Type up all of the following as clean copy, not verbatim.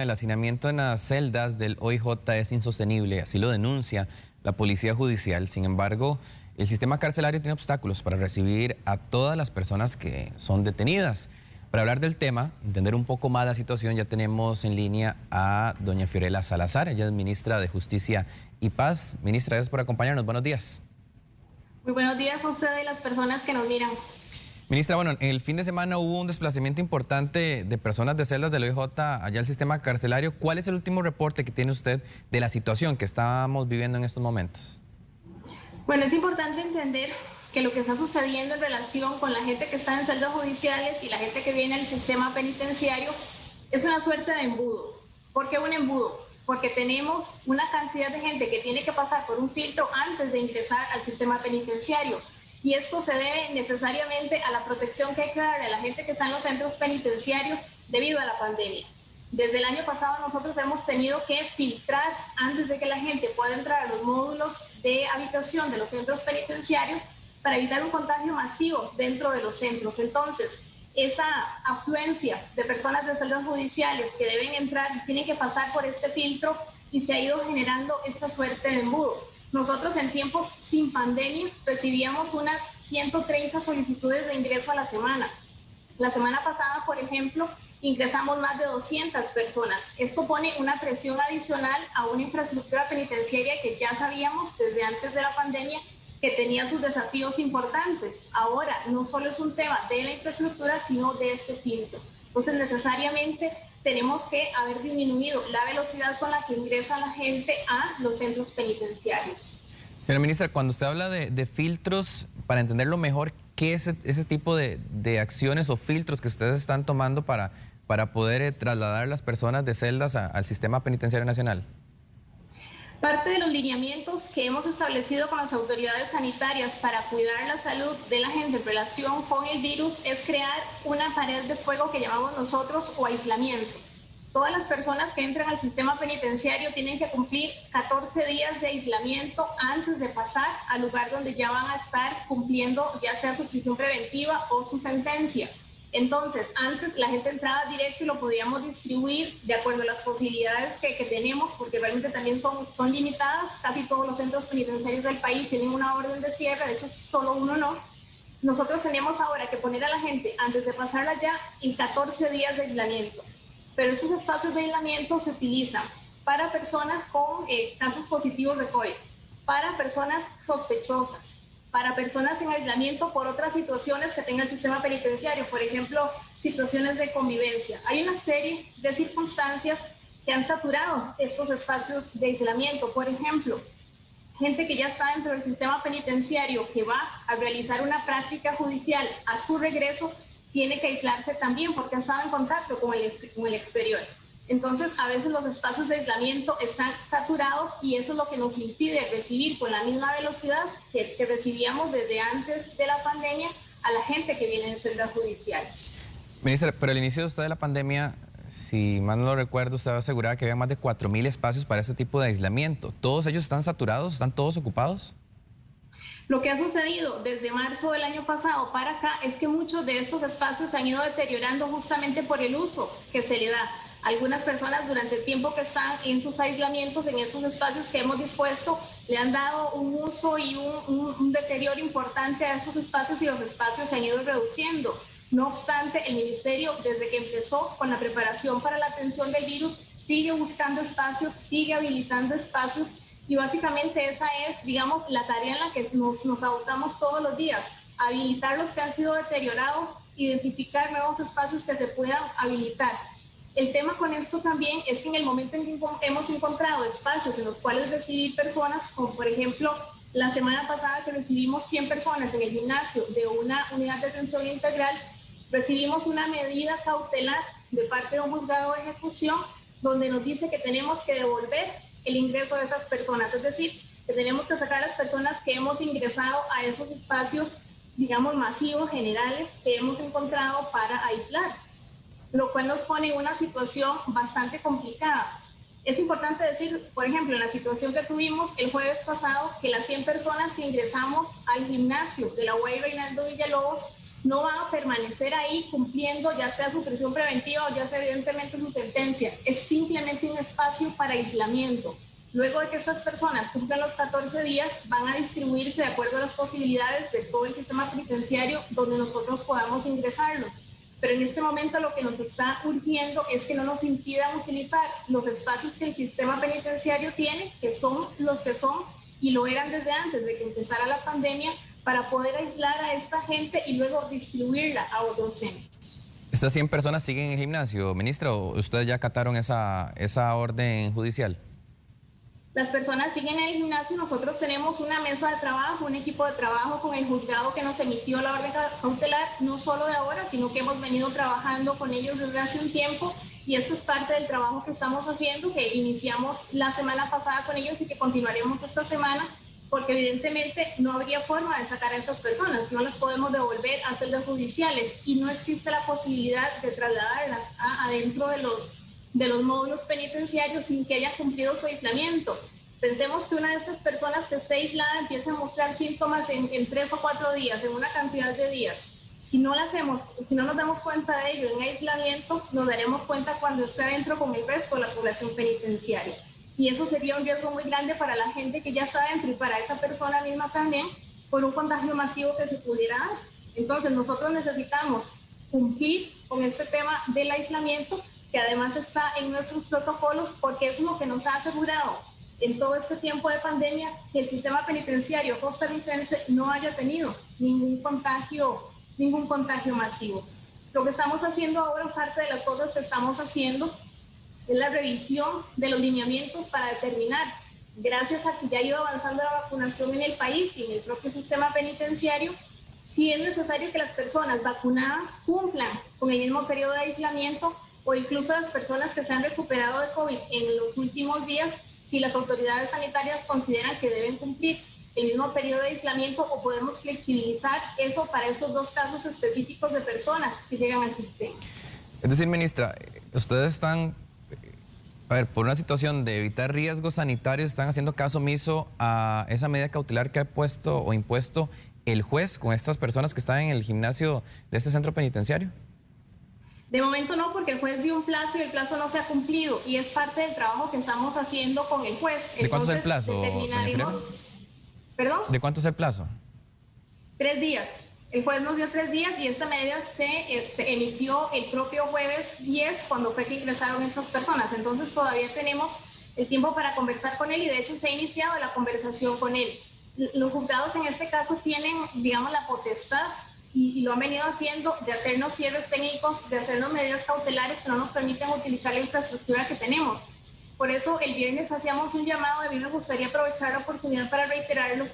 El hacinamiento en las celdas del OIJ es insostenible, así lo denuncia la Policía Judicial. Sin embargo, el sistema carcelario tiene obstáculos para recibir a todas las personas que son detenidas. Para hablar del tema, entender un poco más la situación, ya tenemos en línea a doña Fiorella Salazar. Ella es ministra de Justicia y Paz. Ministra, gracias por acompañarnos. Buenos días. Muy buenos días a usted y las personas que nos miran. Ministra, bueno, el fin de semana hubo un desplazamiento importante de personas de celdas del OIJ allá al sistema carcelario. ¿Cuál es el último reporte que tiene usted de la situación que estamos viviendo en estos momentos? Bueno, es importante entender que lo que está sucediendo en relación con la gente que está en celdas judiciales y la gente que viene al sistema penitenciario es una suerte de embudo. ¿Por qué un embudo? Porque tenemos una cantidad de gente que tiene que pasar por un filtro antes de ingresar al sistema penitenciario. Y esto se debe necesariamente a la protección que hay que darle a la gente que está en los centros penitenciarios debido a la pandemia. Desde el año pasado nosotros hemos tenido que filtrar antes de que la gente pueda entrar a los módulos de habitación de los centros penitenciarios para evitar un contagio masivo dentro de los centros. Entonces, esa afluencia de personas de celdas judiciales que deben entrar y tienen que pasar por este filtro y se ha ido generando esta suerte de embudo. Nosotros en tiempos sin pandemia recibíamos unas 130 solicitudes de ingreso a la semana. La semana pasada, por ejemplo, ingresamos más de 200 personas. Esto pone una presión adicional a una infraestructura penitenciaria que ya sabíamos desde antes de la pandemia que tenía sus desafíos importantes. Ahora, no solo es un tema de la infraestructura, sino de este filtro. Entonces, necesariamente tenemos que haber disminuido la velocidad con la que ingresa la gente a los centros penitenciarios. Señora ministra, cuando usted habla de filtros, para entenderlo mejor, ¿qué es ese tipo de acciones o filtros que ustedes están tomando para poder trasladar las personas de celdas al sistema penitenciario nacional? Parte de los lineamientos que hemos establecido con las autoridades sanitarias para cuidar la salud de la gente en relación con el virus es crear una pared de fuego que llamamos nosotros o aislamiento. Todas las personas que entran al sistema penitenciario tienen que cumplir 14 días de aislamiento antes de pasar al lugar donde ya van a estar cumpliendo ya sea su prisión preventiva o su sentencia. Entonces, antes la gente entraba directo y lo podíamos distribuir de acuerdo a las posibilidades que tenemos, porque realmente también son limitadas. Casi todos los centros penitenciarios del país tienen una orden de cierre, de hecho solo uno no. Nosotros tenemos ahora que poner a la gente, antes de pasarla ya, en 14 días de aislamiento. Pero esos espacios de aislamiento se utilizan para personas con casos positivos de COVID, para personas sospechosas, para personas en aislamiento por otras situaciones que tenga el sistema penitenciario, por ejemplo, situaciones de convivencia. Hay una serie de circunstancias que han saturado estos espacios de aislamiento. Por ejemplo, gente que ya está dentro del sistema penitenciario que va a realizar una práctica judicial a su regreso, tiene que aislarse también porque ha estado en contacto con el exterior. Entonces, a veces los espacios de aislamiento están saturados y eso es lo que nos impide recibir con la misma velocidad que recibíamos desde antes de la pandemia a la gente que viene en celdas judiciales. Ministra, pero al inicio de la pandemia, si mal no lo recuerdo, usted aseguraba que había más de 4.000 espacios para este tipo de aislamiento. ¿Todos ellos están saturados? ¿Están todos ocupados? Lo que ha sucedido desde marzo del año pasado para acá es que muchos de estos espacios se han ido deteriorando justamente por el uso que se le da. Algunas personas durante el tiempo que están en sus aislamientos, en estos espacios que hemos dispuesto, le han dado un uso y un deterioro importante a estos espacios y los espacios se han ido reduciendo. No obstante, el Ministerio, desde que empezó con la preparación para la atención del virus, sigue buscando espacios, sigue habilitando espacios y básicamente esa es, digamos, la tarea en la que nos abocamos todos los días, habilitar los que han sido deteriorados, identificar nuevos espacios que se puedan habilitar. El tema con esto también es que en el momento en que hemos encontrado espacios en los cuales recibir personas, como por ejemplo la semana pasada que recibimos 100 personas en el gimnasio de una unidad de atención integral, recibimos una medida cautelar de parte de un juzgado de ejecución donde nos dice que tenemos que devolver el ingreso de esas personas, es decir, que tenemos que sacar a las personas que hemos ingresado a esos espacios, digamos, masivos, generales, que hemos encontrado para aislar, lo cual nos pone en una situación bastante complicada. Es importante decir, por ejemplo, en la situación que tuvimos el jueves pasado, que las 100 personas que ingresamos al gimnasio de la UAI Reinaldo Villalobos no van a permanecer ahí cumpliendo ya sea su prisión preventiva o ya sea evidentemente su sentencia. Es simplemente un espacio para aislamiento. Luego de que estas personas cumplan los 14 días, van a distribuirse de acuerdo a las posibilidades de todo el sistema penitenciario donde nosotros podamos ingresarlos. Pero en este momento lo que nos está urgiendo es que no nos impidan utilizar los espacios que el sistema penitenciario tiene, que son los que son y lo eran desde antes de que empezara la pandemia, para poder aislar a esta gente y luego distribuirla a otros centros. ¿Estas 100 personas siguen en el gimnasio, ministra, o ustedes ya acataron esa orden judicial? Las personas siguen en el gimnasio. Nosotros tenemos una mesa de trabajo, un equipo de trabajo con el juzgado que nos emitió la orden cautelar, no solo de ahora, sino que hemos venido trabajando con ellos desde hace un tiempo, y esto es parte del trabajo que estamos haciendo, que iniciamos la semana pasada con ellos y que continuaremos esta semana, porque evidentemente no habría forma de sacar a esas personas, no las podemos devolver a celdas judiciales y no existe la posibilidad de trasladarlas adentro de los módulos penitenciarios sin que haya cumplido su aislamiento. Pensemos que una de estas personas que esté aislada empieza a mostrar síntomas en 3 o 4 días, en una cantidad de días. Si no nos damos cuenta de ello en aislamiento, nos daremos cuenta cuando esté adentro con el resto de la población penitenciaria. Y eso sería un riesgo muy grande para la gente que ya está dentro y para esa persona misma también, por un contagio masivo que se pudiera dar. Entonces nosotros necesitamos cumplir con este tema del aislamiento, que además está en nuestros protocolos, porque es lo que nos ha asegurado en todo este tiempo de pandemia que el sistema penitenciario costarricense no haya tenido ningún contagio masivo. Lo que estamos haciendo ahora, parte de las cosas que estamos haciendo, es la revisión de los lineamientos para determinar, gracias a que ya ha ido avanzando la vacunación en el país y en el propio sistema penitenciario, si es necesario que las personas vacunadas cumplan con el mismo periodo de aislamiento, o incluso las personas que se han recuperado de COVID en los últimos días, si las autoridades sanitarias consideran que deben cumplir el mismo periodo de aislamiento, o podemos flexibilizar eso para esos dos casos específicos de personas que llegan al sistema. Es decir, ministra, ustedes están, por una situación de evitar riesgos sanitarios, están haciendo caso omiso a esa medida cautelar que ha puesto o impuesto el juez con estas personas que están en el gimnasio de este centro penitenciario. De momento no, porque el juez dio un plazo y el plazo no se ha cumplido, y es parte del trabajo que estamos haciendo con el juez. ¿De cuánto es el plazo? ¿Perdón? ¿De cuánto es el plazo? 3 días. El juez nos dio 3 días y esta medida se emitió el propio jueves 10, cuando fue que ingresaron estas personas. Entonces todavía tenemos el tiempo para conversar con él, y de hecho se ha iniciado la conversación con él. Los juzgados en este caso tienen, digamos, la potestad, y lo han venido haciendo, de hacernos cierres técnicos, de hacernos medidas cautelares que no nos permiten utilizar la infraestructura que tenemos. Por eso el viernes hacíamos un llamado, a mí me gustaría aprovechar la oportunidad para reiterarlo,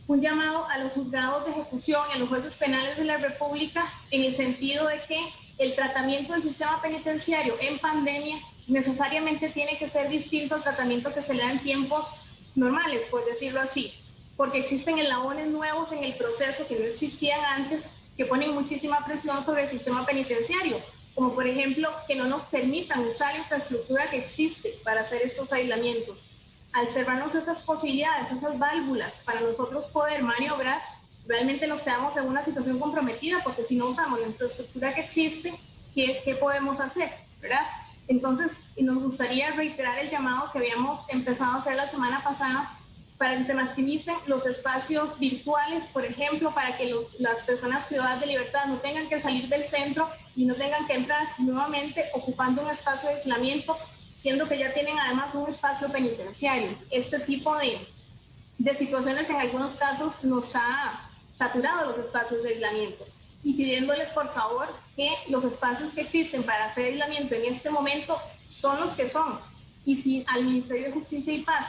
un llamado a los juzgados de ejecución y a los jueces penales de la República, en el sentido de que el tratamiento del sistema penitenciario en pandemia necesariamente tiene que ser distinto al tratamiento que se le da en tiempos normales, por decirlo así, porque existen eslabones nuevos en el proceso que no existían antes, que ponen muchísima presión sobre el sistema penitenciario, como por ejemplo que no nos permitan usar la infraestructura que existe para hacer estos aislamientos. Al cerrarnos esas posibilidades, esas válvulas para nosotros poder maniobrar, realmente nos quedamos en una situación comprometida, porque si no usamos la infraestructura que existe, ¿qué podemos hacer? ¿Verdad? Entonces, nos gustaría reiterar el llamado que habíamos empezado a hacer la semana pasada, para que se maximicen los espacios virtuales, por ejemplo, para que las personas privadas de libertad no tengan que salir del centro y no tengan que entrar nuevamente ocupando un espacio de aislamiento, siendo que ya tienen además un espacio penitenciario. Este tipo de situaciones en algunos casos nos ha saturado los espacios de aislamiento, y pidiéndoles por favor que los espacios que existen para hacer aislamiento en este momento son los que son, y si al Ministerio de Justicia y Paz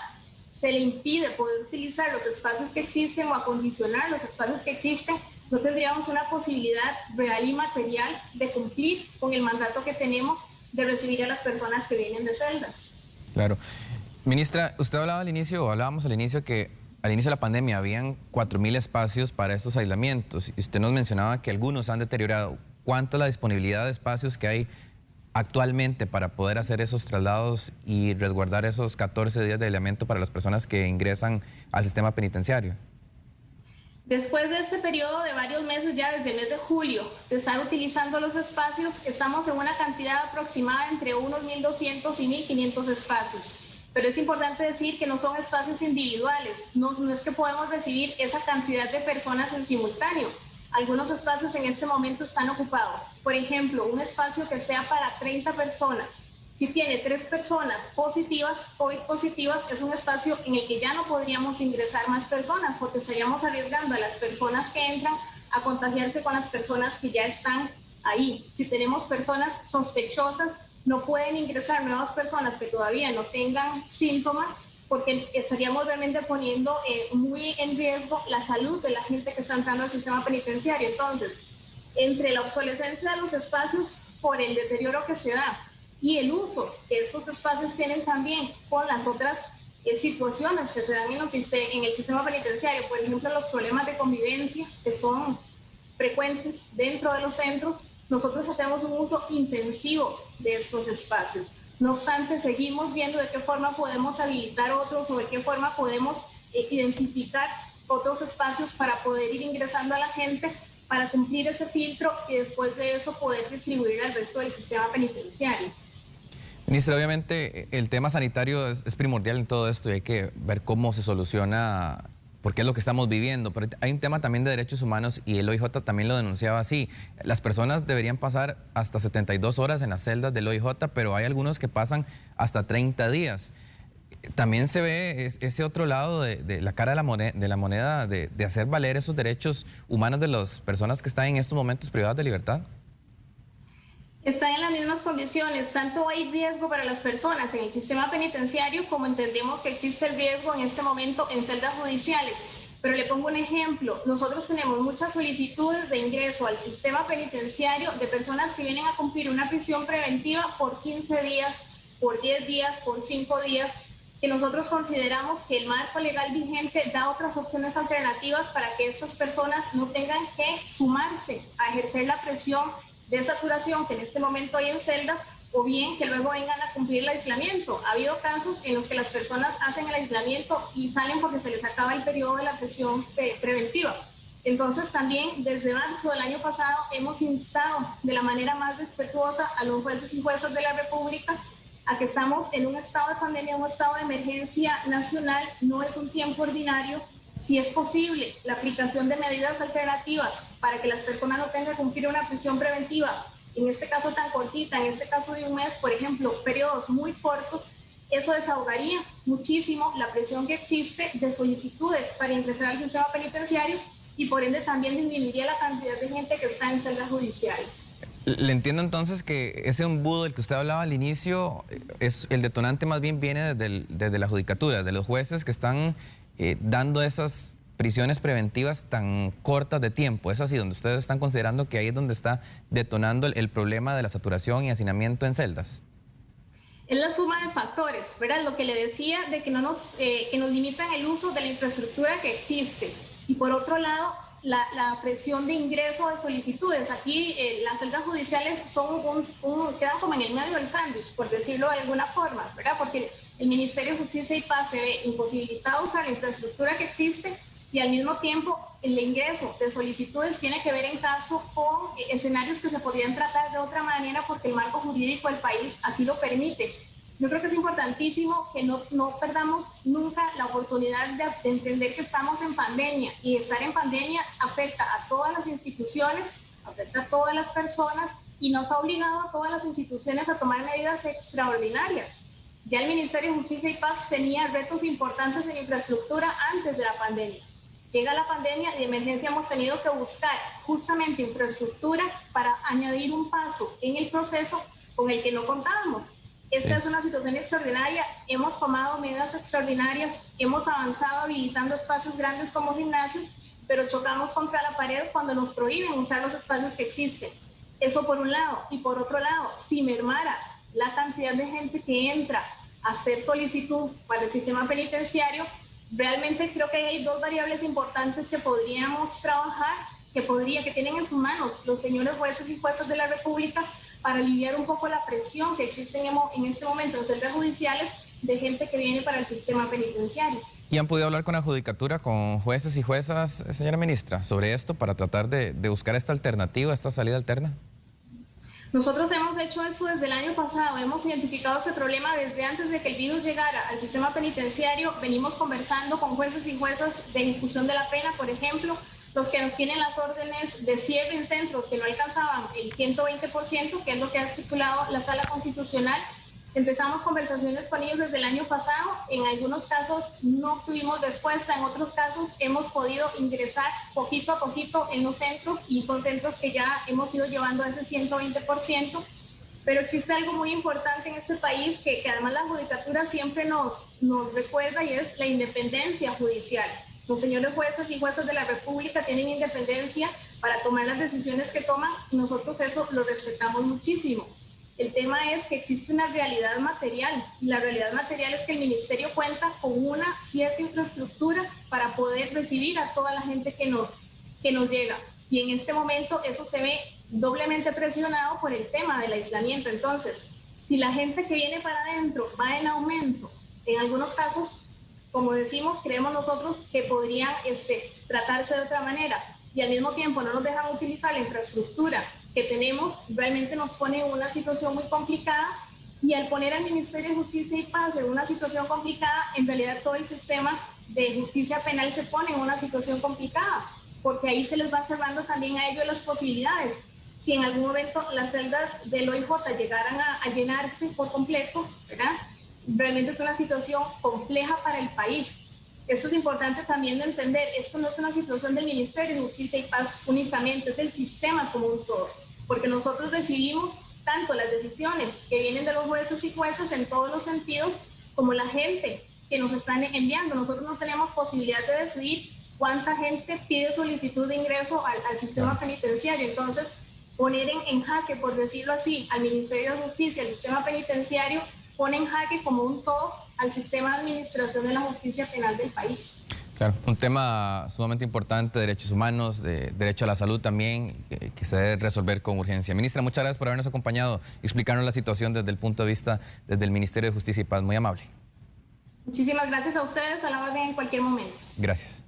se le impide poder utilizar los espacios que existen o acondicionar los espacios que existen, no tendríamos una posibilidad real y material de cumplir con el mandato que tenemos de recibir a las personas que vienen de celdas. Claro. Ministra, usted hablaba hablábamos al inicio que al inicio de la pandemia habían 4.000 espacios para estos aislamientos, y usted nos mencionaba que algunos han deteriorado. ¿Cuánto es la disponibilidad de espacios que hay actualmente para poder hacer esos traslados y resguardar esos 14 días de aislamiento para las personas que ingresan al sistema penitenciario? Después de este periodo de varios meses, ya desde el mes de julio, de estar utilizando los espacios, estamos en una cantidad aproximada entre unos 1.200 y 1.500 espacios. Pero es importante decir que no son espacios individuales, no es que podemos recibir esa cantidad de personas en simultáneo. Algunos espacios en este momento están ocupados. Por ejemplo, un espacio que sea para 30 personas. Si tiene 3 personas positivas, COVID positivas, es un espacio en el que ya no podríamos ingresar más personas porque estaríamos arriesgando a las personas que entran a contagiarse con las personas que ya están ahí. Si tenemos personas sospechosas, no pueden ingresar nuevas personas que todavía no tengan síntomas porque estaríamos realmente poniendo muy en riesgo la salud de la gente que está entrando al sistema penitenciario. Entonces, entre la obsolescencia de los espacios por el deterioro que se da y el uso que estos espacios tienen también con las otras situaciones que se dan en el sistema penitenciario, por ejemplo, los problemas de convivencia que son frecuentes dentro de los centros, nosotros hacemos un uso intensivo de estos espacios. No obstante, seguimos viendo de qué forma podemos habilitar otros o de qué forma podemos identificar otros espacios para poder ir ingresando a la gente para cumplir ese filtro y después de eso poder distribuir al resto del sistema penitenciario. Ministra, obviamente el tema sanitario es primordial en todo esto y hay que ver cómo se soluciona, porque es lo que estamos viviendo. Pero hay un tema también de derechos humanos y el OIJ también lo denunciaba así. Las personas deberían pasar hasta 72 horas en las celdas del OIJ, pero hay algunos que pasan hasta 30 días. También se ve ese otro lado de la cara de la moneda de hacer valer esos derechos humanos de las personas que están en estos momentos privadas de libertad. Están en las mismas condiciones, tanto hay riesgo para las personas en el sistema penitenciario como entendemos que existe el riesgo en este momento en celdas judiciales. Pero le pongo un ejemplo, nosotros tenemos muchas solicitudes de ingreso al sistema penitenciario de personas que vienen a cumplir una prisión preventiva por 15 días, por 10 días, por 5 días, que nosotros consideramos que el marco legal vigente da otras opciones alternativas para que estas personas no tengan que sumarse a ejercer la presión de saturación que en este momento hay en celdas, o bien que luego vengan a cumplir el aislamiento. Ha habido casos en los que las personas hacen el aislamiento y salen porque se les acaba el periodo de la prisión preventiva. Entonces también desde marzo del año pasado hemos instado de la manera más respetuosa a los jueces y juezas de la República a que estamos en un estado de pandemia, un estado de emergencia nacional, no es un tiempo ordinario. Si es posible la aplicación de medidas alternativas para que las personas no tengan que cumplir una prisión preventiva, en este caso tan cortita, en este caso de un mes, por ejemplo, periodos muy cortos, eso desahogaría muchísimo la presión que existe de solicitudes para ingresar al sistema penitenciario y por ende también disminuiría la cantidad de gente que está en celdas judiciales. Le entiendo entonces que ese embudo del que usted hablaba al inicio, el detonante más bien viene desde la judicatura, de los jueces que están dando esas prisiones preventivas tan cortas de tiempo. Es así, donde ustedes están considerando que ahí es donde está detonando el problema de la saturación y hacinamiento en celdas. Es la suma de factores, ¿verdad? Lo que le decía de que que nos limitan el uso de la infraestructura que existe. Y por otro lado, la presión de ingreso de solicitudes. Aquí las celdas judiciales quedan como en el medio del sándwich, por decirlo de alguna forma, ¿verdad? Porque el Ministerio de Justicia y Paz se ve imposibilitado a usar la infraestructura que existe y al mismo tiempo el ingreso de solicitudes tiene que ver en caso con escenarios que se podrían tratar de otra manera porque el marco jurídico del país así lo permite. Yo creo que es importantísimo que no perdamos nunca la oportunidad de entender que estamos en pandemia y estar en pandemia afecta a todas las instituciones, afecta a todas las personas y nos ha obligado a todas las instituciones a tomar medidas extraordinarias. Ya el Ministerio de Justicia y Paz tenía retos importantes en infraestructura antes de la pandemia. Llega la pandemia y de emergencia hemos tenido que buscar justamente infraestructura para añadir un paso en el proceso con el que no contábamos. Esta es una situación extraordinaria, hemos tomado medidas extraordinarias, hemos avanzado habilitando espacios grandes como gimnasios, pero chocamos contra la pared cuando nos prohíben usar los espacios que existen. Eso por un lado. Y por otro lado, si mermara la cantidad de gente que entra a hacer solicitud para el sistema penitenciario, realmente creo que hay dos variables importantes que podríamos trabajar, que tienen en sus manos los señores jueces y juezas de la República para aliviar un poco la presión que existe en este momento en los centros judiciales de gente que viene para el sistema penitenciario. ¿Y han podido hablar con la judicatura, con jueces y juezas, señora ministra, sobre esto para tratar de buscar esta alternativa, esta salida alterna? Nosotros hemos hecho esto desde el año pasado, hemos identificado este problema desde antes de que el virus llegara al sistema penitenciario. Venimos conversando con jueces y juezas de ejecución de la pena, por ejemplo, los que nos tienen las órdenes de cierre en centros que no alcanzaban el 120%, que es lo que ha estipulado la Sala Constitucional. Empezamos conversaciones con ellos desde el año pasado, en algunos casos no tuvimos respuesta, en otros casos hemos podido ingresar poquito a poquito en los centros y son centros que ya hemos ido llevando a ese 120%, pero existe algo muy importante en este país que además la judicatura siempre nos recuerda y es la independencia judicial. Los señores jueces y juezas de la República tienen independencia para tomar las decisiones que toman y nosotros eso lo respetamos muchísimo. El tema es que existe una realidad material y la realidad material es que el ministerio cuenta con una cierta infraestructura para poder recibir a toda la gente que nos llega. Y en este momento eso se ve doblemente presionado por el tema del aislamiento. Entonces, si la gente que viene para adentro va en aumento, en algunos casos, como decimos, creemos nosotros que podrían tratarse de otra manera y al mismo tiempo no nos dejan utilizar la infraestructura que tenemos, realmente nos pone en una situación muy complicada y al poner al Ministerio de Justicia y Paz en una situación complicada, en realidad todo el sistema de justicia penal se pone en una situación complicada, porque ahí se les va cerrando también a ellos las posibilidades. Si en algún momento las celdas del OIJ llegaran a llenarse por completo, ¿verdad? Realmente es una situación compleja para el país. Esto es importante también de entender, esto no es una situación del Ministerio de Justicia y Paz únicamente, es del sistema como un todo, porque nosotros recibimos tanto las decisiones que vienen de los jueces y juezas en todos los sentidos, como la gente que nos están enviando. Nosotros no tenemos posibilidad de decidir cuánta gente pide solicitud de ingreso al sistema penitenciario. Entonces, poner en jaque, por decirlo así, al Ministerio de Justicia, al sistema penitenciario, pone en jaque como un todo al sistema de administración de la justicia penal del país. Claro, un tema sumamente importante, derechos humanos, derecho a la salud también, que se debe resolver con urgencia. Ministra, muchas gracias por habernos acompañado y explicarnos la situación desde el punto de vista desde el Ministerio de Justicia y Paz. Muy amable. Muchísimas gracias a ustedes, a la orden en cualquier momento. Gracias.